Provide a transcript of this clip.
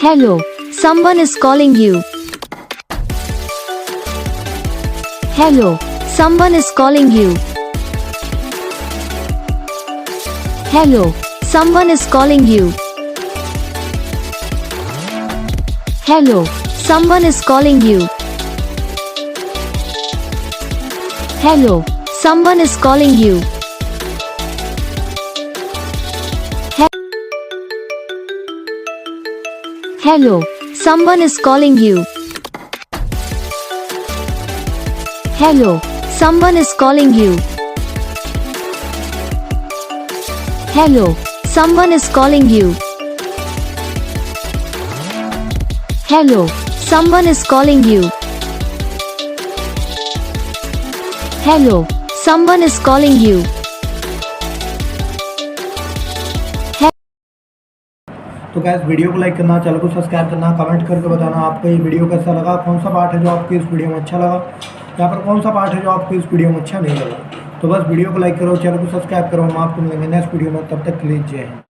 Hello, someone is calling you. Hello, someone is calling you. Hello, someone is calling you. Hello, someone is calling you. Hello, someone is calling you. Hello, someone is calling you. Hello, someone is calling you. Hello, someone is calling you. Hello, someone is calling you. Hello, someone is calling you. तो gas video को like करना, channel को subscribe करना, comment करके बताना आपको ये video कैसा लगा, कौन सा पार्ट है जो आपको इस वीडियो में अच्छा लगा या फिर कौन सा पार्ट है जो आपको इस वीडियो में अच्छा नहीं लगा। तो बस वीडियो को लाइक करो, चैनल को सब्सक्राइब करो। हम आपको मिलेंगे नेक्स्ट वीडियो में, तब तक के लिए जय हिंद।